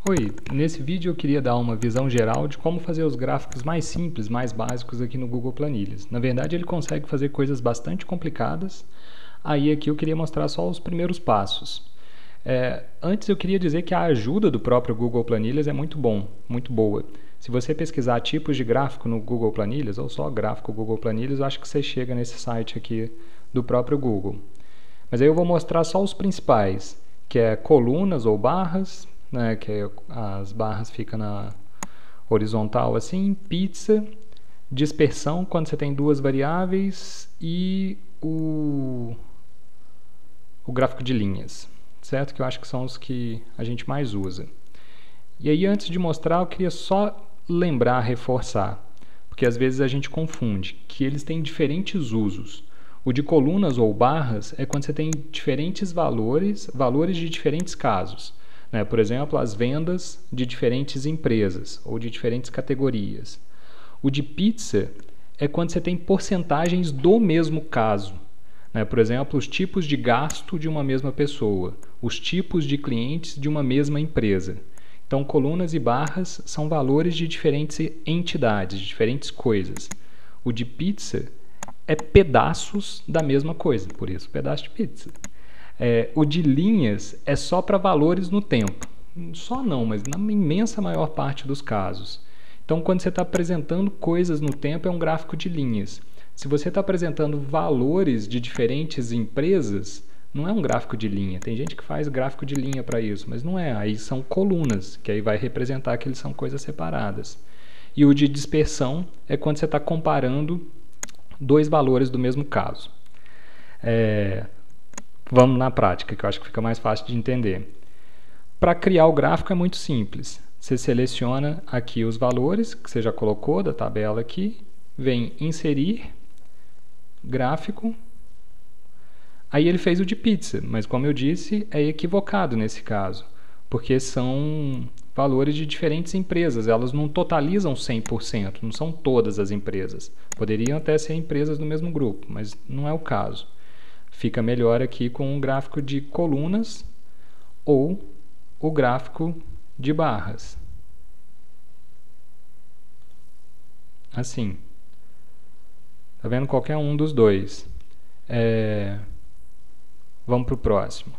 Oi, nesse vídeo eu queria dar uma visão geral de como fazer os gráficos mais simples, mais básicos aqui no Google Planilhas. Na verdade, ele consegue fazer coisas bastante complicadas, aí aqui eu queria mostrar só os primeiros passos. Antes eu queria dizer que a ajuda do próprio Google Planilhas é muito boa. Se você pesquisar tipos de gráfico no Google Planilhas, ou só gráfico Google Planilhas, eu acho que você chega nesse site aqui do próprio Google. Mas aí eu vou mostrar só os principais, que é colunas ou barras, né, que as barras ficam na horizontal assim, pizza, dispersão quando você tem duas variáveis e o gráfico de linhas, certo? Que eu acho que são os que a gente mais usa. E aí antes de mostrar, eu queria só lembrar, reforçar, porque às vezes a gente confunde, que eles têm diferentes usos. O de colunas ou barras é quando você tem diferentes valores de diferentes casos. Né? Por exemplo, as vendas de diferentes empresas ou de diferentes categorias. O de pizza é quando você tem porcentagens do mesmo caso. Né? Por exemplo, os tipos de gasto de uma mesma pessoa, os tipos de clientes de uma mesma empresa. Então, colunas e barras são valores de diferentes entidades, de diferentes coisas. O de pizza é pedaços da mesma coisa, por isso pedaço de pizza. O de linhas é só para valores no tempo. Só não, mas na imensa maior parte dos casos. Então, quando você está apresentando coisas no tempo, é um gráfico de linhas. Se você está apresentando valores de diferentes empresas, não é um gráfico de linha. Tem gente que faz gráfico de linha para isso, mas não é. Aí são colunas, que aí vai representar que eles são coisas separadas. E o de dispersão é quando você está comparando dois valores do mesmo caso. Vamos na prática, que eu acho que fica mais fácil de entender. Para criar o gráfico é muito simples. Você seleciona aqui os valores que você já colocou da tabela aqui, vem inserir, gráfico. Aí ele fez o de pizza, mas como eu disse, é equivocado nesse caso, porque são valores de diferentes empresas, elas não totalizam 100%, não são todas as empresas. Poderiam até ser empresas do mesmo grupo, mas não é o caso. Fica melhor aqui com um gráfico de colunas ou o gráfico de barras. Assim. Tá vendo? Qualquer um dos dois. Vamos para o próximo.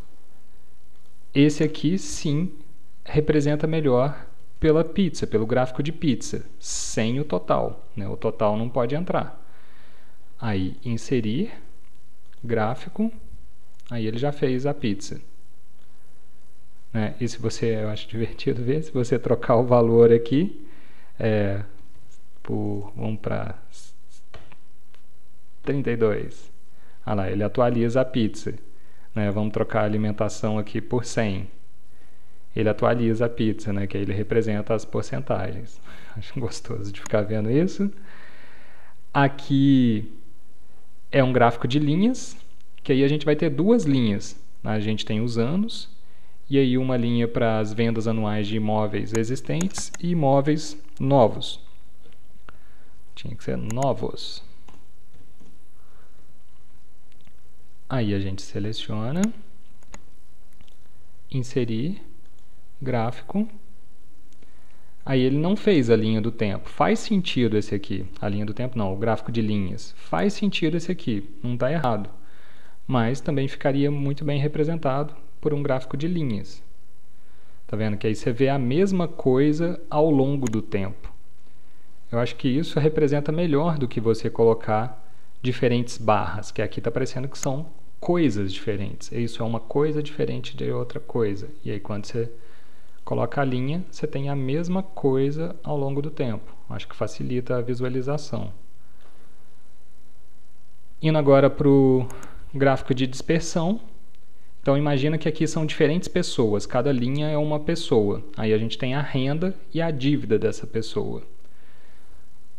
Esse aqui, sim, representa melhor pela pizza, pelo gráfico de pizza, sem o total. Né? O total não pode entrar. Aí, inserir, gráfico, aí ele já fez a pizza. Né? E se você, eu acho divertido ver, se você trocar o valor aqui, vamos para 32. Olha lá, ele atualiza a pizza. Né? Vamos trocar a alimentação aqui por 100. Ele atualiza a pizza, né? Que aí ele representa as porcentagens. Acho gostoso de ficar vendo isso. Aqui é um gráfico de linhas, que aí a gente vai ter duas linhas. A gente tem os anos, e aí uma linha para as vendas anuais de imóveis existentes e imóveis novos. Tinha que ser novos. Aí a gente seleciona, inserir, gráfico. Aí ele não fez a linha do tempo. Faz sentido esse aqui. A linha do tempo não, o gráfico de linhas. Faz sentido esse aqui, não está errado. Mas também ficaria muito bem representado por um gráfico de linhas. Tá vendo? Que aí você vê a mesma coisa ao longo do tempo. Eu acho que isso representa melhor do que você colocar diferentes barras, que aqui está parecendo que são coisas diferentes. Isso é uma coisa diferente de outra coisa. E aí quando você coloca a linha, você tem a mesma coisa ao longo do tempo. Acho que facilita a visualização. Indo agora para o gráfico de dispersão. Então imagina que aqui são diferentes pessoas, cada linha é uma pessoa. Aí a gente tem a renda e a dívida dessa pessoa.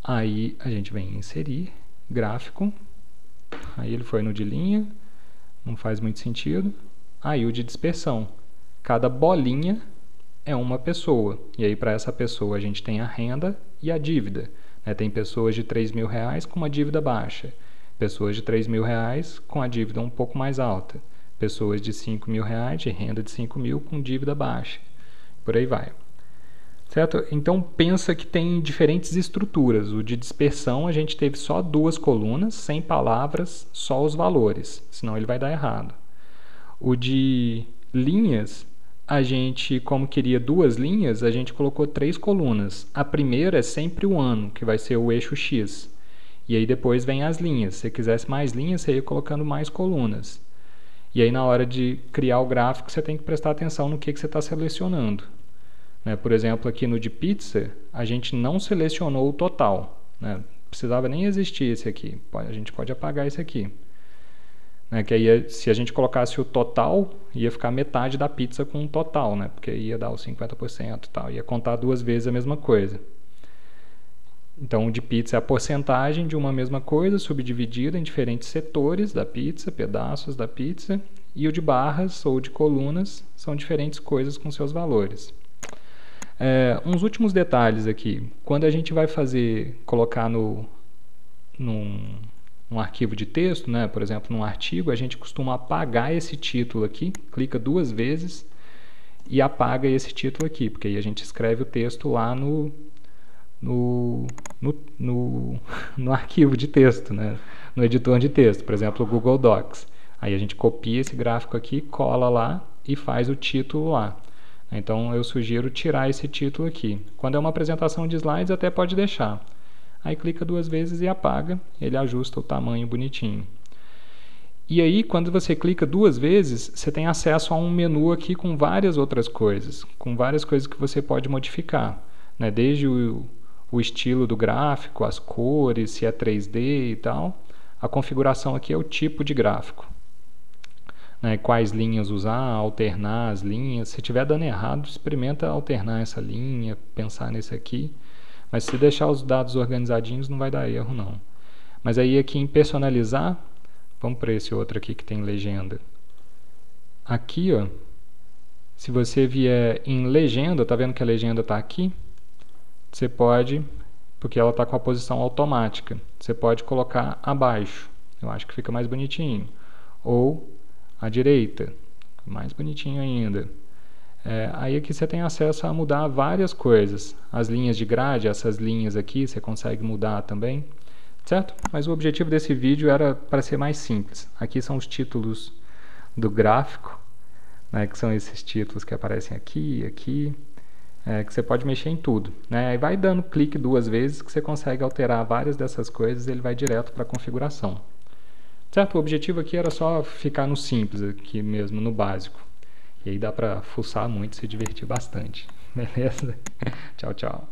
Aí a gente vem inserir, gráfico. Aí ele foi no de linha, não faz muito sentido. Aí o de dispersão. Cada bolinha é uma pessoa. E aí para essa pessoa a gente tem a renda e a dívida. Né? Tem pessoas de R$3.000 com uma dívida baixa. Pessoas de R$3.000 com a dívida um pouco mais alta. Pessoas de R$5.000, de renda de 5.000 com dívida baixa. Por aí vai. Certo? Então pensa que tem diferentes estruturas. O de dispersão a gente teve só 2 colunas, sem palavras, só os valores, senão ele vai dar errado. O de linhas, a gente, como queria 2 linhas, a gente colocou 3 colunas. A primeira é sempre o ano, que vai ser o eixo X. E aí depois vem as linhas. Se você quisesse mais linhas, você ia colocando mais colunas. E aí na hora de criar o gráfico, você tem que prestar atenção no que você está selecionando. Por exemplo, aqui no de pizza, a gente não selecionou o total. Não precisava nem existir esse aqui. A gente pode apagar esse aqui. Que aí, se a gente colocasse o total, ia ficar metade da pizza com o total, porque ia dar os 50% e tal. Ia contar 2 vezes a mesma coisa. Então, o de pizza é a porcentagem de uma mesma coisa, subdividida em diferentes setores da pizza, pedaços da pizza. E o de barras ou de colunas são diferentes coisas com seus valores. Uns últimos detalhes aqui. Quando a gente vai colocar num arquivo de texto, por exemplo, num artigo, a gente costuma apagar esse título aqui, clica 2 vezes e apaga esse título aqui, porque aí a gente escreve o texto lá no arquivo de texto, no editor de texto, por exemplo, o Google Docs. Aí a gente copia esse gráfico aqui, cola lá e faz o título lá. Então eu sugiro tirar esse título aqui. Quando é uma apresentação de slides, até pode deixar. Aí clica 2 vezes e apaga, ele ajusta o tamanho bonitinho. E aí, quando você clica 2 vezes, você tem acesso a um menu aqui com várias outras coisas, com várias coisas que você pode modificar, desde o estilo do gráfico, as cores, se é 3D e tal. A configuração aqui é o tipo de gráfico. Quais linhas usar, alternar as linhas. Se estiver dando errado, experimenta alternar essa linha, pensar nesse aqui. Mas se deixar os dados organizadinhos, não vai dar erro, não. Mas aí aqui em personalizar, vamos para esse outro aqui que tem legenda. Aqui, ó, se você vier em legenda, tá vendo que a legenda está aqui? Você pode, porque ela está com a posição automática, você pode colocar abaixo. Eu acho que fica mais bonitinho. Ou à direita, mais bonitinho ainda. Aí aqui você tem acesso a mudar várias coisas. As linhas de grade, essas linhas aqui, você consegue mudar também, certo? Mas o objetivo desse vídeo era para ser mais simples. Aqui são os títulos do gráfico, que são esses títulos que aparecem aqui, aqui, que você pode mexer em tudo. Aí vai dando clique 2 vezes que você consegue alterar várias dessas coisas e ele vai direto para a configuração. Certo? O objetivo aqui era só ficar no simples, aqui mesmo, no básico. E aí dá para fuçar muito e se divertir bastante. Beleza? Tchau, tchau.